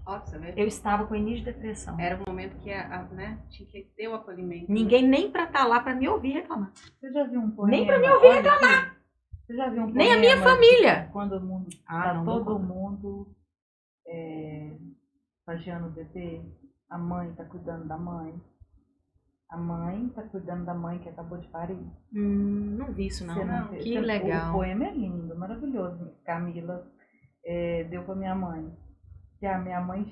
Nossa, né? Eu estava com início de depressão. Era um momento que né, tinha que ter o acolhimento. Ninguém nem pra estar lá pra me ouvir reclamar. Você já viu um poema? Nem pra me ouvir reclamar. Você já viu um poema? Nem a minha família. Quando o mundo todo mundo pagiando o bebê, a mãe tá cuidando da mãe. A mãe tá cuidando da mãe que acabou de parir. Não vi isso não. Que legal. O poema é lindo, maravilhoso. Camila deu pra minha mãe. Que a minha mãe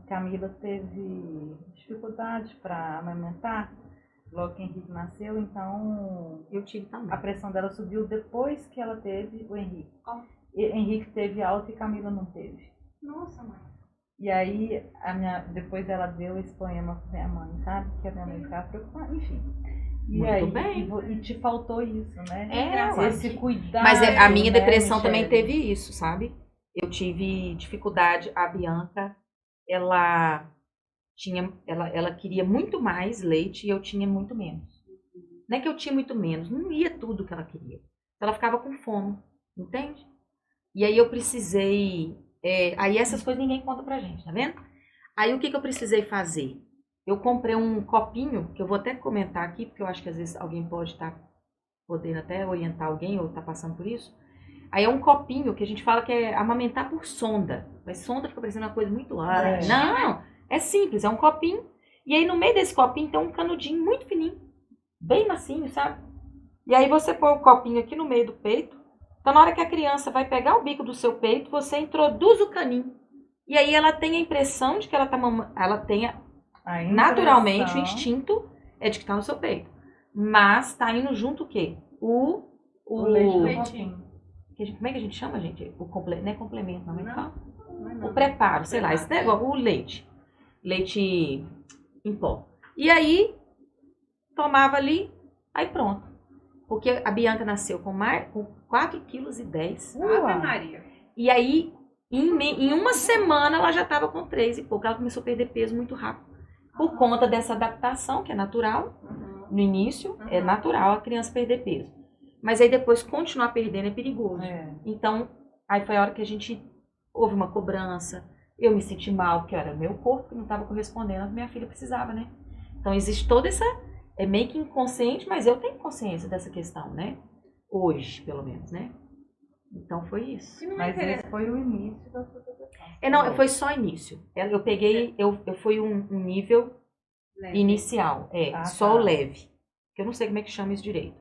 Camila teve dificuldade para amamentar logo que Henrique nasceu, então eu tive também. A pressão dela subiu depois que ela teve o Henrique. Henrique teve alta e Camila não teve. Nossa, mãe. E aí, depois ela deu esse poema pra minha mãe, sabe? Que a minha mãe ficava preocupada, enfim. E muito aí, bem. E te faltou isso, né? Esse cuidado. Mas a minha né, depressão Michele? também teve isso, sabe? Eu tive dificuldade. A Bianca, ela queria muito mais leite e eu tinha muito menos. Não é que eu tinha muito menos, não ia tudo que ela queria. Ela ficava com fome, entende? E aí eu precisei... aí essas coisas ninguém conta pra gente, tá vendo? Aí o que eu precisei fazer? Eu comprei um copinho, que eu vou até comentar aqui, porque eu acho que às vezes alguém pode estar podendo até orientar alguém ou tá passando por isso. Aí é um copinho que a gente fala que é amamentar por sonda. Mas sonda fica parecendo uma coisa muito larga. Não, é simples, é um copinho. E aí no meio desse copinho tem um canudinho muito fininho. Bem macinho, sabe? E aí você põe o copinho aqui no meio do peito. Então na hora que a criança vai pegar o bico do seu peito, você introduz o caninho. E aí ela tem a impressão de que ela tá mamando. Ela tem Naturalmente, o instinto é de que tá no seu peito. Mas tá indo junto o quê? O leitinho. como é que a gente chama, gente? Não é complemento, não é que Não. fala? Não. O preparo, sei lá, esse negócio, o leite. Leite em pó. E aí, tomava ali, aí pronto. Porque a Bianca nasceu com 4,10 kg. Ave Maria. E aí, em uma semana, ela já estava com 3 e pouco. Ela começou a perder peso muito rápido. Por conta dessa adaptação, que é natural. No início, é natural a criança perder peso. Mas aí depois, continuar perdendo é perigoso. Então, aí foi a hora que a gente... Houve uma cobrança. Eu me senti mal, porque era meu corpo que não estava correspondendo ao que minha filha precisava, né? Então, existe toda essa... É meio que inconsciente, mas eu tenho consciência dessa questão, né? Hoje, pelo menos, né? Então, foi isso. Mas esse foi o início da sua depressão. Não, foi só início. Eu peguei... Eu fui um nível Leve. inicial. Só tá. o leve. Que eu não sei como é que chama isso direito.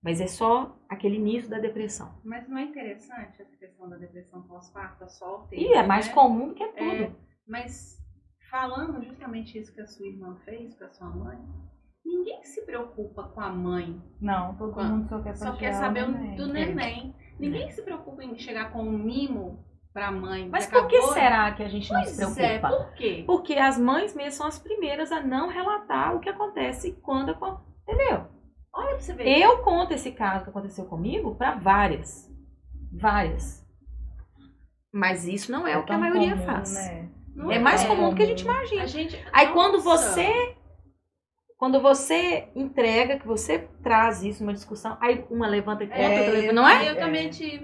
Mas é só aquele início da depressão. Mas não é interessante essa questão da depressão pós-parto, só o E é mais comum do que tudo. Mas falando justamente isso que a sua irmã fez para sua mãe, ninguém se preocupa com a mãe. Não, todo mundo Só quer saber do neném. Ninguém se preocupa em chegar com um mimo para a mãe. Mas por que será que a gente não se Pois preocupa? por quê? Porque as mães mesmo são as primeiras a não relatar o que acontece quando... Entendeu? Olha pra você ver. Eu conto esse caso que aconteceu comigo para várias. Várias. Mas isso não é o que a maioria comum, faz. né? Não É mais comum do que a gente imagina. A gente, Aí Nossa. quando você entrega, que você traz isso numa discussão, aí uma levanta e conta, outra levanta, não Aí é? eu também tive.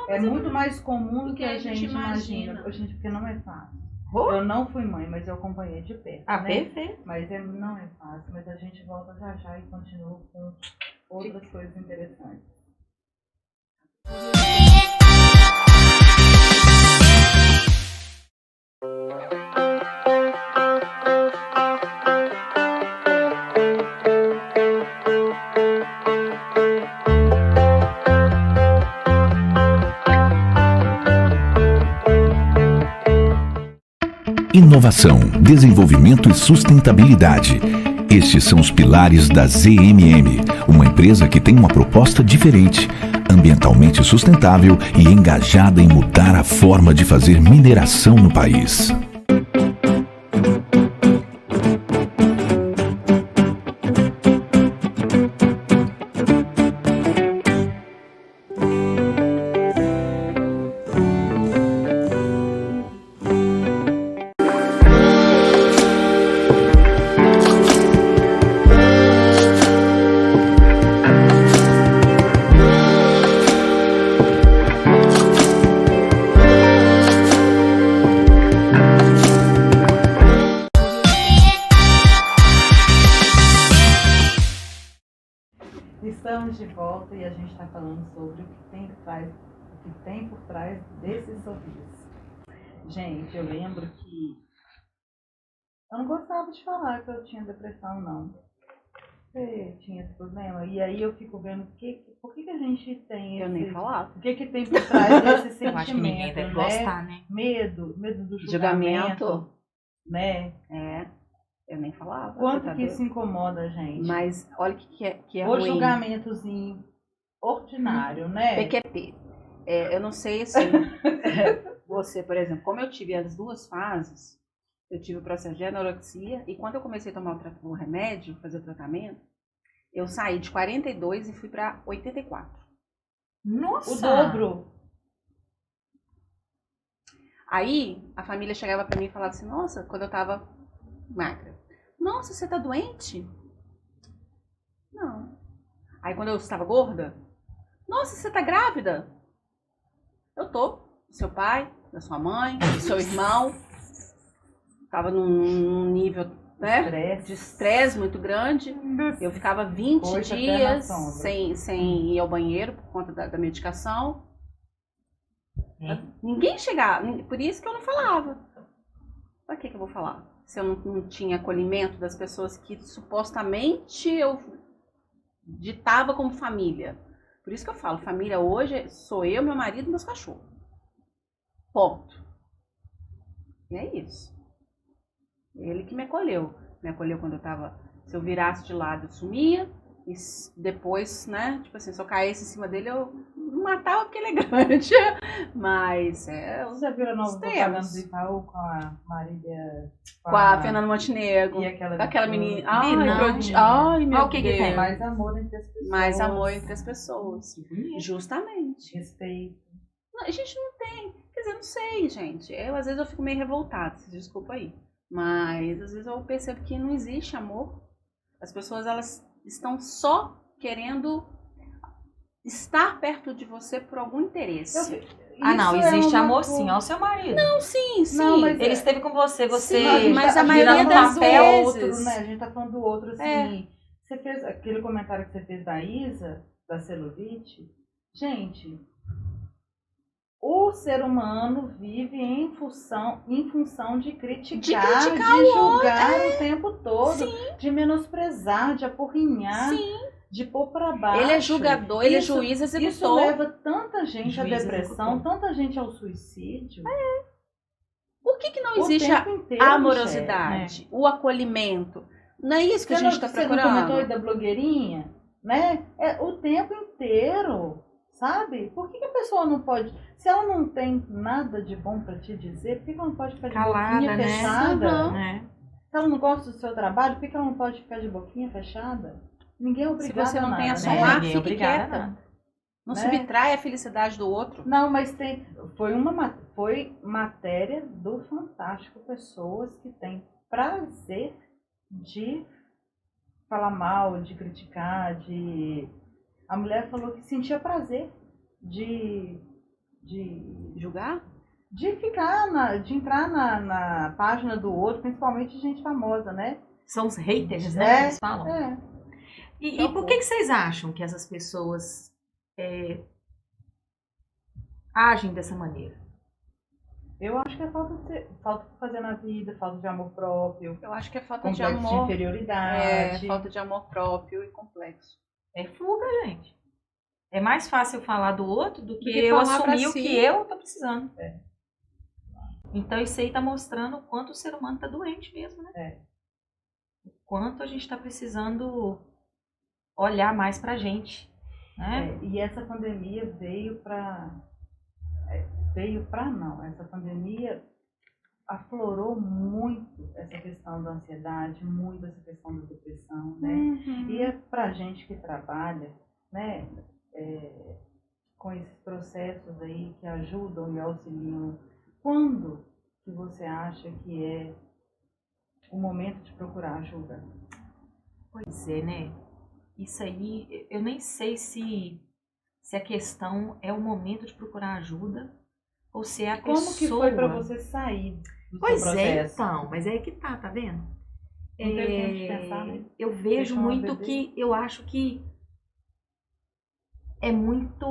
É muito mais comum do que a a gente gente imagina. imagina. Gente, porque não é fácil. Oh. Eu não fui mãe, mas eu acompanhei de perto. Ah, né? perfeito. Mas não é fácil. Mas a gente volta já já e continua com outras coisas interessantes. Inovação, desenvolvimento e sustentabilidade. Estes são os pilares da ZMM, uma empresa que tem uma proposta diferente, ambientalmente sustentável e engajada em mudar a forma de fazer mineração no país. Estamos de volta e a gente está falando sobre o que tem por trás desse sorriso. Gente, eu lembro que eu não gostava de falar que eu tinha depressão, não. Você tinha esse problema? E aí eu fico vendo por que a gente tem esse... Eu nem falava. O que tem por trás desse sentimento, Eu acho que ninguém deve né? gostar, né? Medo do julgamento, né? Eu nem falava. Quanto tá que isso incomoda a gente? Mas olha o que é O ruim. julgamentozinho ordinário, né? PQP. Eu não sei assim, você, por exemplo, como eu tive as duas fases, eu tive o processo de anorexia e quando eu comecei a tomar o remédio, fazer o tratamento, eu saí de 42 e fui para 84. Nossa! O dobro. Aí a família chegava para mim e falava assim, nossa, quando eu tava magra, nossa, você tá doente? Não. Aí quando eu estava gorda, nossa, você tá grávida? Eu tô. Seu pai, da sua mãe, do seu irmão. Tava num nível, né, de estresse muito grande. Eu ficava 20 Hoje dias até na sombra. sem ir ao banheiro por conta da medicação. Ninguém chegava. Por isso que eu não falava. Pra que eu vou falar? Se eu não tinha acolhimento das pessoas que supostamente eu ditava como família. Por isso que eu falo, família hoje sou eu, meu marido e meus cachorros. Ponto. E é isso. Ele que me acolheu. me acolheu quando eu tava, se eu virasse de lado eu sumia, e depois, né, tipo assim, se eu caísse em cima dele eu não matava porque ele é grande, mas Você viu a nova propaganda do extremos. Itaú com a Marília... Com a Fernanda Montenegro, E aquela... aquela menina, Vi, não. ai meu Olha o que que Deus, tem. Mais amor entre as pessoas. mais amor entre as pessoas, Que bonito. justamente. Respeito. A gente não tem, quer dizer, não sei, gente. Às vezes eu fico meio revoltada, desculpa aí. Mas às vezes eu percebo que não existe amor. As pessoas, elas estão só querendo estar perto de você por algum interesse. Não, Isso existe é uma amor coisa- sim, olha o seu marido. Não, sim, sim. Não, mas Ele esteve com você, você Sim, mas a virando maioria das papel. vezes- Outro, né? A gente tá falando do outro, assim. É. Você fez aquele comentário que você fez da Isa, da celulite. Gente, o ser humano vive em função de criticar, criticar de julgar o tempo todo, de menosprezar, de apurrinhar, Sim. de pôr pra baixo. Ele é julgador, ele é Isso- juiz, Isso executor. leva tanta gente à Juiz depressão, executor. tanta gente ao suicídio. Por que não o existe tempo inteiro, a Michele. amorosidade, o acolhimento? Não é isso que a gente está Você não procurando? comentou aí da blogueirinha, né? É o tempo inteiro, sabe? Por que a pessoa não pode... Se ela não tem nada de bom pra te dizer, por que ela não pode ficar de Calada, boquinha né? fechada? Uhum. Né? Se ela não gosta do seu trabalho, por que ela não pode ficar de boquinha fechada? Ninguém é Se obrigado você a não nada, tem a né? sua marca, Ninguém é fique obrigado a quieta. nada. Não Né? subtrai a felicidade do outro. Não, mas tem... Foi matéria do Fantástico. Pessoas que têm prazer de falar mal, de criticar, de... A mulher falou que sentia prazer de Julgar? de entrar na página do outro, principalmente gente famosa, né? São os haters, né? É, Que eles falam. É. E por que vocês acham que essas pessoas agem dessa maneira? Eu acho que é falta de fazer na vida, falta de amor próprio, Eu acho que é falta de complexo de amor. inferioridade. Falta de amor próprio e complexo. É fuga, gente. É mais fácil eu falar do outro do que que eu falar pra assumir o si. que eu tô precisando. É. Então isso aí tá mostrando o quanto o ser humano tá doente mesmo, né? É. O quanto a gente tá precisando olhar mais pra gente, né? E essa pandemia veio para não, essa pandemia aflorou muito essa questão da ansiedade, muito essa questão da depressão, né? E é pra gente que trabalha, né, com esses processos aí que ajudam e auxiliam, quando que você acha que é o momento de procurar ajuda? Pois é, né? Isso aí, eu nem sei se a questão é o momento de procurar ajuda ou se é a pessoa... Como que foi para você sair do Pois seu é, processo? então, mas é aí que tá vendo? Não teve tempo de pensar, né? Eu vejo Deixou uma muito bebê. que, eu acho que é muito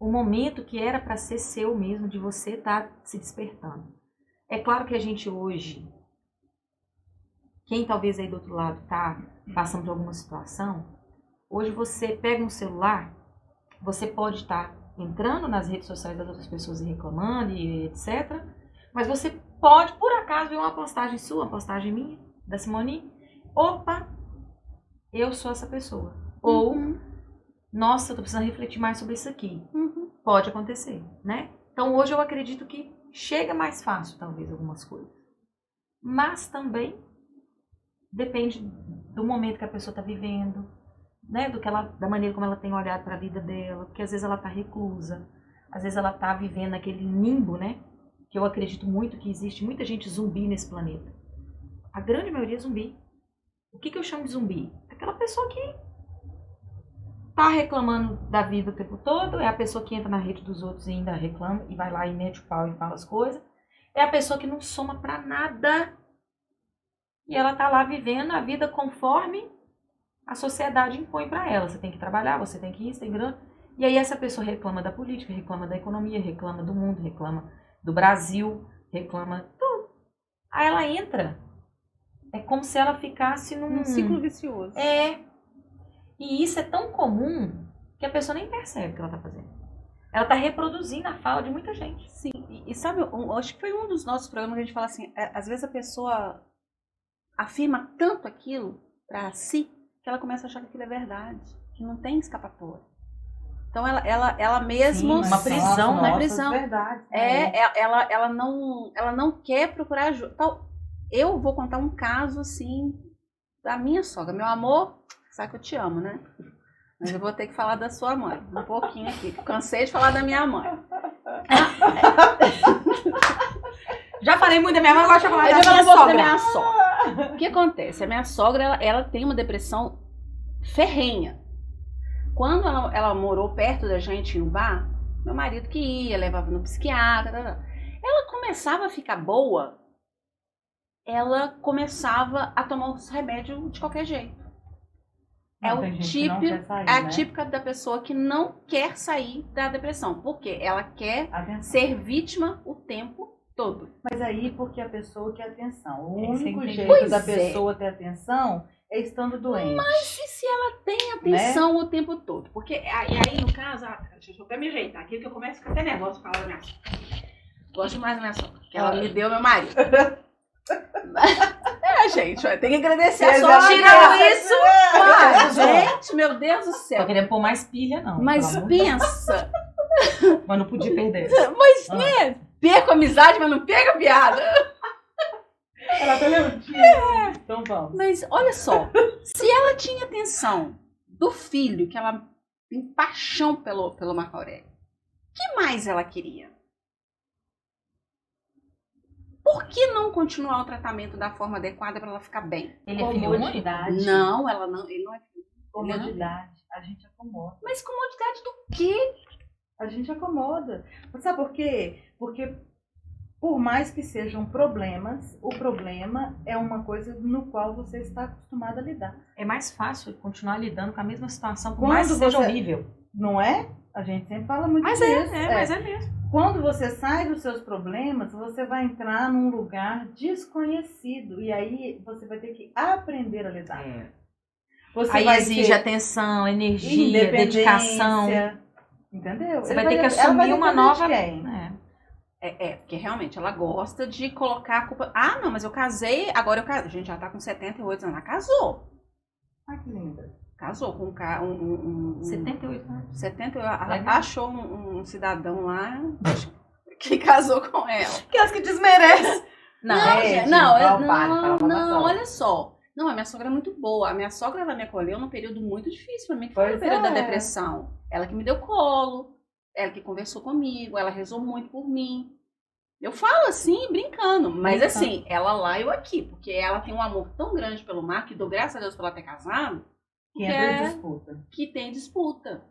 o momento que era para ser seu mesmo, de você estar se despertando. É claro que a gente hoje, quem talvez aí do outro lado tá passando por alguma situação, hoje você pega um celular, você pode estar entrando nas redes sociais das outras pessoas e reclamando e etc. Mas você pode, por acaso, ver uma postagem sua, uma postagem minha, da Simone. Opa, eu sou essa pessoa. Ou, nossa, eu tô precisando refletir mais sobre isso aqui. Pode acontecer, né? Então hoje eu acredito que chega mais fácil, talvez, algumas coisas. Mas também depende do momento que a pessoa está vivendo, né? Da maneira como ela tem olhado para a vida dela, porque às vezes ela está reclusa, às vezes ela está vivendo aquele limbo, né? Que eu acredito muito que existe muita gente zumbi nesse planeta. A grande maioria é zumbi. O que eu chamo de zumbi? Aquela pessoa que tá reclamando da vida o tempo todo, é a pessoa que entra na rede dos outros e ainda reclama, e vai lá e mete o pau e fala as coisas. É a pessoa que não soma pra nada, e ela tá lá vivendo a vida conforme a sociedade impõe pra ela. Você tem que trabalhar, você tem que ir, você tem grana. E aí essa pessoa reclama da política, reclama da economia, reclama do mundo, reclama do Brasil, reclama tudo. Aí ela entra. É como se ela ficasse num ciclo vicioso. E isso é tão comum que a pessoa nem percebe o que ela tá fazendo. Ela tá reproduzindo a fala de muita gente. Sim, e sabe, acho que foi um dos nossos programas que a gente fala assim, às vezes a pessoa afirma tanto aquilo pra si, que ela começa a achar que aquilo é verdade, que não tem escapatória. Então ela mesma... Sim, uma prisão, uma né? prisão. Verdade. Ela não quer procurar ajuda. Então, eu vou contar um caso, assim, da minha sogra. Meu amor, sabe que eu te amo, né? Mas eu vou ter que falar da sua mãe, um pouquinho aqui. Cansei de falar da minha mãe. Já falei muito da minha mãe, agora deixa eu falar Eu da já minha falei um pouco da sogra. minha sogra. O que acontece? A minha sogra, ela tem uma depressão ferrenha. Quando ela morou perto da gente em um bar, meu marido que ia, levava no psiquiatra. Ela começava a ficar boa, ela começava a tomar os remédios de qualquer jeito. É a típica da pessoa que não quer sair da depressão. Porque ela quer ser vítima o tempo todo. Mas aí, porque a pessoa quer atenção. O Você único entende? jeito Pois da é. pessoa ter atenção é estando doente. E se ela tem atenção o tempo todo? Porque aí no caso, deixa eu até me ajeitar aqui, que eu começo a ficar até nervosa pra falar da minha sogra. Gosto mais da minha sogra, que ela me deu meu marido. Gente, tem que agradecer a sogra. Tirando isso, Gente, meu Deus do Tô céu. querendo pôr mais pilha, não. Mas pelo amor de Deus. pensa, Mas não podia perder. mas né, perco a amizade, mas não pega a piada. Ela tá lendo? Então vamos. Mas olha só, se ela tinha atenção do filho, que ela tem paixão pelo Marco Aurélio, o que mais ela queria? Por que não continuar o tratamento da forma adequada para ela ficar bem? Ele é filho único? Comodidade. Não, ele não é filho. Comodidade. A gente acomoda. Mas comodidade do quê? A gente acomoda. Sabe por quê? Porque por mais que sejam problemas, o problema é uma coisa no qual você está acostumado a lidar. É mais fácil continuar lidando com a mesma situação, por Quando mais que seja você- horrível. Não é? A gente sempre fala muito Mas disso. mas é mesmo. Quando você sai dos seus problemas, você vai entrar num lugar desconhecido. E aí você vai ter que aprender a lidar. Você Aí vai exige ter atenção, energia, independência, dedicação. Entendeu? Você Ele vai ter que ela assumir vai uma depender nova. de quem? Porque realmente ela gosta de colocar a culpa. Ah, não, mas eu casei, agora eu casei. A gente já tá com 78 anos, ela casou. Ah, que linda. Casou com um 78 anos. 70, Legal. ela achou um cidadão lá que casou com ela. Aquelas que desmerecem. Não, gente, não, olha só. Não, a minha sogra é muito boa. A minha sogra, ela me acolheu num período muito difícil pra mim, que foi Pois o período é. da depressão. Ela que me deu colo, ela que conversou comigo, ela rezou muito por mim. Eu falo assim, brincando, mas assim, ela lá, eu aqui, porque ela tem um amor tão grande pelo mar, que dou graças a Deus por ela ter casado, Que entra em disputa. que tem disputa.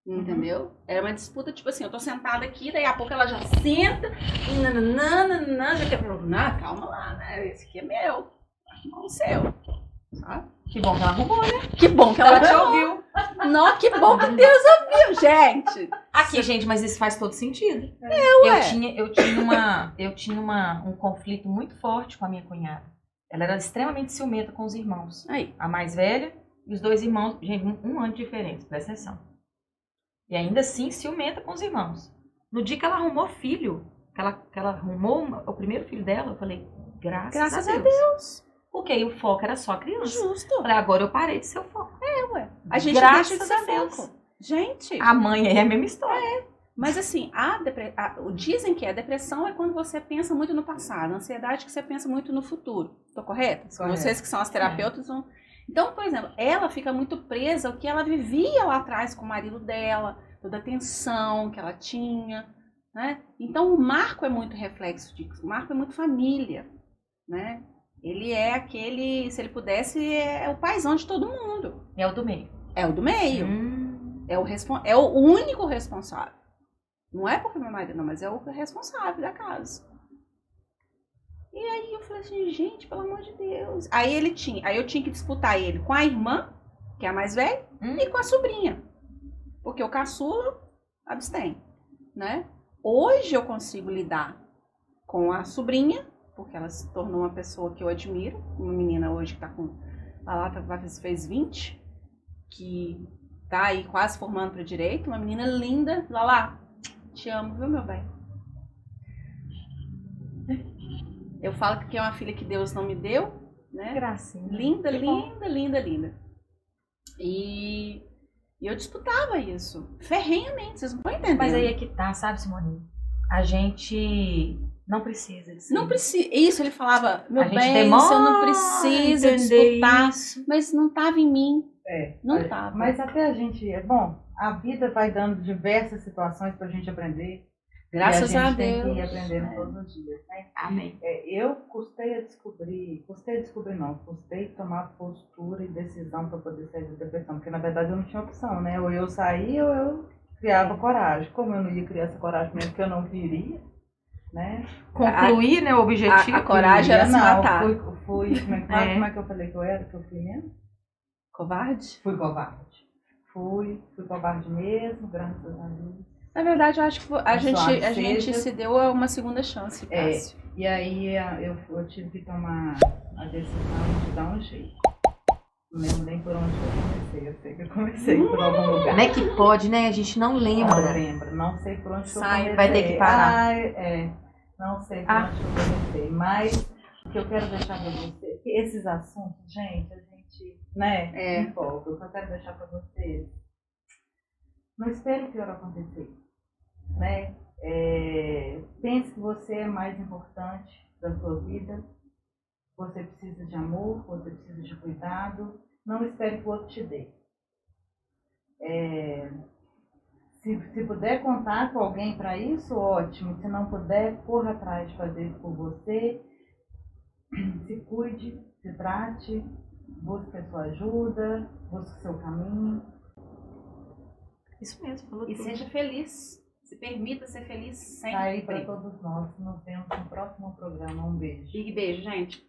Entendeu? É uma disputa, tipo assim, eu tô sentada aqui, daí a pouco ela já senta, e nananana, já quer falar, não, calma lá, né? Esse aqui é meu, não é o seu. Sabe? Que bom que ela arrumou, né? Que bom que ela te ouviu. Não, que bom que Deus ouviu, gente. Aqui, gente, mas isso faz todo sentido. Ué. Eu tinha um conflito muito forte com a minha cunhada. Ela era extremamente ciumenta com os irmãos. Aí. A mais velha e os dois irmãos, gente, um ano de diferença, presta atenção. E ainda assim, ciumenta com os irmãos. No dia que ela arrumou filho, que ela arrumou o primeiro filho dela, eu falei, graças a Deus. Porque aí o foco era só a criança. Justo. Eu falei, agora eu parei de ser o foco. Ué. A gente Graças deixa de a ser Deus. foco. Gente, A mãe aí é a mesma história. mas assim, dizem que a depressão é quando você pensa muito no passado, a ansiedade é que você pensa muito no futuro. Tô correta? Correto. Vocês que são as terapeutas vão... Então, por exemplo, ela fica muito presa ao que ela vivia lá atrás com o marido dela, toda a tensão que ela tinha, né? Então, o Marco é muito reflexo disso. O Marco é muito família, né? Ele é aquele, se ele pudesse, é o paizão de todo mundo. É o do meio. É o do meio. É o único responsável. Não é porque meu marido não, mas é o responsável da casa. E aí eu falei assim, gente, pelo amor de Deus. Aí eu tinha que disputar ele com a irmã, que é a mais velha, e com a sobrinha. Porque o caçula abstém, né? Hoje eu consigo lidar com a sobrinha, porque ela se tornou uma pessoa que eu admiro. Uma menina hoje que tá com... Ela fez 20, que tá aí quase formando para direito. Uma menina linda. Lá, Te amo, viu, meu bem? Eu falo que é uma filha que Deus não me deu, né? Gracinha. Linda, Que bom. linda, linda, linda. E eu disputava isso ferrenhamente, vocês não estão entendendo. Mas aí é que tá, sabe, Simone? A gente não precisa disso. Não precisa. Isso, ele falava, meu A gente bem, demora você não precisa a entender disputar. isso. Mas não tava em mim. Não Mas- tava. Mas até a gente, a vida vai dando diversas situações pra gente aprender. Graças e a a gente tem Deus. que ir aprendendo todos os dias, né? Amém. Eu custei tomar postura e decisão para poder sair da depressão, porque na verdade eu não tinha opção, né? Ou eu saía ou eu criava coragem. Como eu não ia criar essa coragem mesmo que eu não queria, né? Concluir, né, o objetivo. A coragem era se matar. Fui, como é que fala? É. Como é que eu falei que eu era, que eu fui mesmo? Covarde? Fui covarde. Fui covarde mesmo, graças a Deus. Na verdade, eu acho que a Abençoado gente seja. se deu uma segunda chance, Cássio. E aí eu tive que tomar a decisão de dar um jeito. Não lembro nem por onde eu comecei. Eu sei que eu comecei por algum lugar. Como é que pode, né? A gente não Não lembra. lembro, não sei por onde Sai, eu comecei. vai ter que parar. Não sei por onde eu comecei. Mas o que eu quero deixar para você, que esses assuntos, gente, a gente, né, empolga. O que eu quero deixar para vocês, não espere o pior acontecer, né? Pense que você é mais importante da sua vida. Você precisa de amor, você precisa de cuidado. Não espere que o outro te dê. Se puder contar com alguém para isso, ótimo. Se não puder, corra atrás de fazer isso por você. Se cuide, se trate, busque a sua ajuda, busque o seu caminho. Isso mesmo, falou E tudo. seja feliz. Se permita ser feliz Tá aí sempre. para todos nós. Nos vemos no próximo programa. Um beijo. Big beijo, gente.